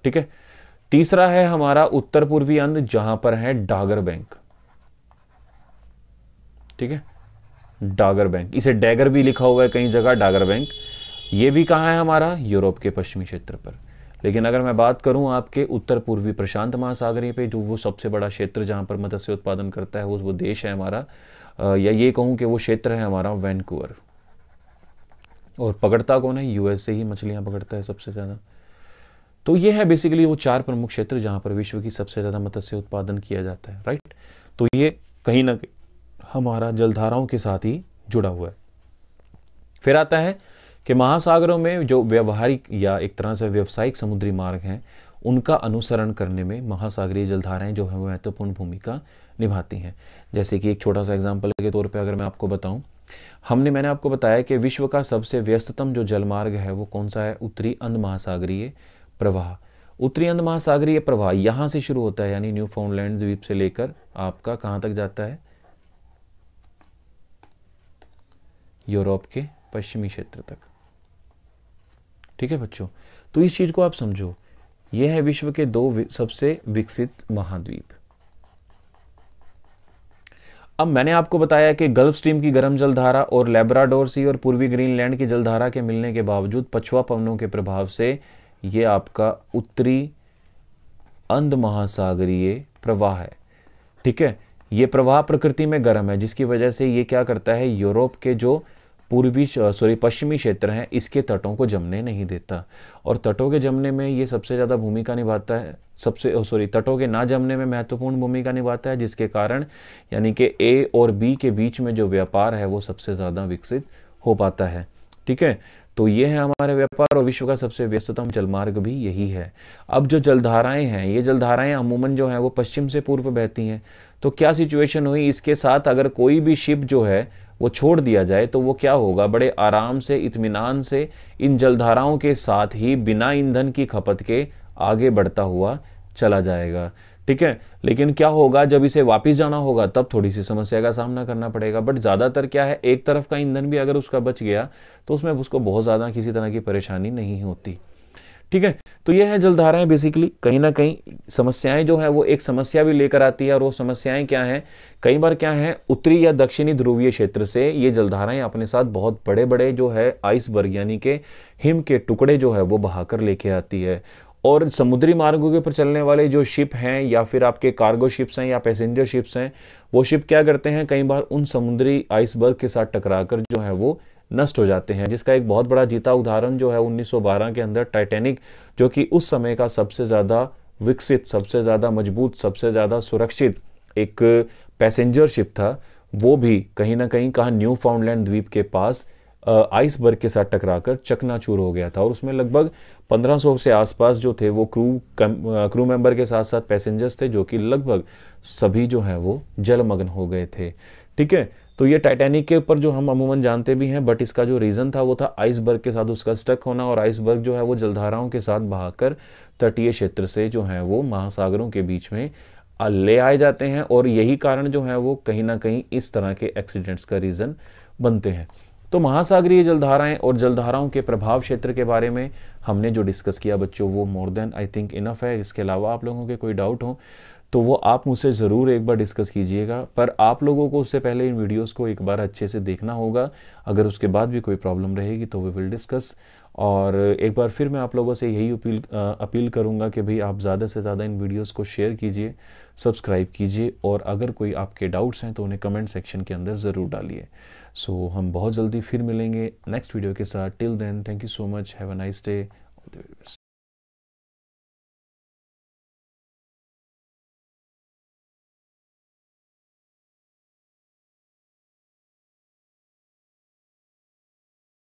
A: ठीक है, तीसरा है हमारा उत्तर पूर्वी अंध, जहां पर है डागर बैंक। ठीक है, डागर बैंक, इसे डैगर भी लिखा हुआ है कई जगह, डागर बैंक। ये भी कहां है हमारा, यूरोप के पश्चिमी क्षेत्र पर। लेकिन अगर मैं बात करूं आपके उत्तर पूर्वी प्रशांत महासागरीय पे, जो वो सबसे बड़ा क्षेत्र जहां पर मत्स्य उत्पादन करता है वो देश है हमारा, या ये कहूं कि वो क्षेत्र है हमारा वैंकूवर। और पकड़ता कौन है, यूएस से ही मछलियां पकड़ता है सबसे ज्यादा। तो ये है बेसिकली वो 4 प्रमुख क्षेत्र जहां पर विश्व की सबसे ज्यादा मत्स्य उत्पादन किया जाता है। राइट, तो ये कहीं ना कहीं हमारा जलधाराओं के साथ ही जुड़ा हुआ है। फिर आता है कि महासागरों में जो व्यवहारिक या एक तरह से व्यावसायिक समुद्री मार्ग हैं, उनका अनुसरण करने में महासागरीय जलधाराएं जो है वो महत्वपूर्ण भूमिका निभाती हैं। जैसे कि एक छोटा सा एग्जाम्पल के तौर पर अगर मैं आपको बताऊं, मैंने आपको बताया कि विश्व का सबसे व्यस्ततम जो जलमार्ग है वो कौन सा है, उत्तरी अंध महासागरीय प्रवाह। उत्तरी अंध महासागरीय प्रवाह यहां से शुरू होता है, यानी न्यू फाउंडलैंड द्वीप से लेकर आपका कहां तक जाता है, यूरोप के पश्चिमी क्षेत्र तक। ठीक है बच्चों, तो इस चीज को आप समझो, यह है विश्व के 2 सबसे विकसित महाद्वीप। अब मैंने आपको बताया कि गल्फ स्ट्रीम की गर्म जलधारा और लैब्राडोर सी और पूर्वी ग्रीनलैंड की जलधारा के मिलने के बावजूद पछुआ पवनों के प्रभाव से ये आपका उत्तरी अंध महासागरीय प्रवाह है। ठीक है, ये प्रवाह प्रकृति में गर्म है, जिसकी वजह से ये क्या करता है, यूरोप के जो पश्चिमी क्षेत्र हैं इसके तटों को जमने नहीं देता। और तटों के जमने में ये सबसे ज़्यादा भूमिका निभाता है, तटों के ना जमने में महत्वपूर्ण भूमिका निभाता है, जिसके कारण यानी कि ए और बी के बीच में जो व्यापार है वो सबसे ज़्यादा विकसित हो पाता है। ठीक है, तो ये है हमारे व्यापार और विश्व का सबसे व्यस्ततम जलमार्ग भी यही है। अब जो जलधाराएं हैं, ये जलधाराएं अमूमन जो हैं वो पश्चिम से पूर्व बहती हैं। तो क्या सिचुएशन हुई इसके साथ, अगर कोई भी शिप जो है वो छोड़ दिया जाए तो वो क्या होगा, बड़े आराम से इत्मीनान से इन जलधाराओं के साथ ही बिना ईंधन की खपत के आगे बढ़ता हुआ चला जाएगा। ठीक है, लेकिन क्या होगा जब इसे वापस जाना होगा तब थोड़ी सी समस्या का सामना करना पड़ेगा। बट ज़्यादातर क्या है, एक तरफ का ईंधन भी अगर उसका बच गया तो उसमें उसको बहुत ज़्यादा किसी तरह की परेशानी नहीं होती। ठीक है, तो ये है जलधाराएं। बेसिकली कहीं ना कहीं समस्याएं जो है वो एक समस्या भी लेकर आती है, और वो समस्याएं क्या हैं, कई बार क्या है, उत्तरी या दक्षिणी ध्रुवीय क्षेत्र से ये जलधाराएं अपने साथ बहुत बड़े बड़े जो है आइसबर्ग यानी के हिम के टुकड़े जो है वो बहाकर लेके आती है। और समुद्री मार्गों के ऊपर चलने वाले जो शिप हैं या फिर आपके कार्गो शिप्स हैं या पैसेंजर शिप्स हैं, वो शिप क्या करते हैं, कई बार उन समुद्री आइसबर्ग के साथ टकराकर जो है वो नष्ट हो जाते हैं। जिसका एक बहुत बड़ा जीता उदाहरण जो है 1912 के अंदर टाइटैनिक, जो कि उस समय का सबसे ज़्यादा विकसित, सबसे ज़्यादा मजबूत, सबसे ज़्यादा सुरक्षित एक पैसेंजर शिप था, वो भी कहीं ना कहीं कहाँ न्यू फाउंडलैंड द्वीप के पास आइसबर्ग के साथ टकराकर चकनाचूर हो गया था। और उसमें लगभग 1500 से आसपास जो थे वो क्रू मेंबर के साथ साथ पैसेंजर्स थे, जो कि लगभग सभी जो है वो जलमग्न हो गए थे। ठीक है, तो ये टाइटैनिक के ऊपर जो हम अमूमन जानते भी हैं, बट इसका जो रीज़न था वो था आइसबर्ग के साथ उसका स्टक होना, और आइसबर्ग जो है वो जलधाराओं के साथ बहाकर तटीय क्षेत्र से जो है वो महासागरों के बीच में ले आए जाते हैं, और यही कारण जो है वो कहीं ना कहीं इस तरह के एक्सीडेंट्स का रीज़न बनते हैं। तो महासागरीय जलधाराएं और जलधाराओं के प्रभाव क्षेत्र के बारे में हमने जो डिस्कस किया बच्चों, वो more than I think enough है। इसके अलावा आप लोगों के कोई डाउट हो तो वो आप मुझसे ज़रूर एक बार डिस्कस कीजिएगा, पर आप लोगों को उससे पहले इन वीडियोस को एक बार अच्छे से देखना होगा। अगर उसके बाद भी कोई प्रॉब्लम रहेगी तो वी विल डिस्कस। और एक बार फिर मैं आप लोगों से यही अपील करूंगा कि भाई आप ज़्यादा से ज़्यादा इन वीडियोस को शेयर कीजिए, सब्सक्राइब कीजिए, और अगर कोई आपके डाउट्स हैं तो उन्हें कमेंट सेक्शन के अंदर ज़रूर डालिए। सो हम बहुत जल्दी फिर मिलेंगे नेक्स्ट वीडियो के साथ। Till then, thank you so much, have a nice day.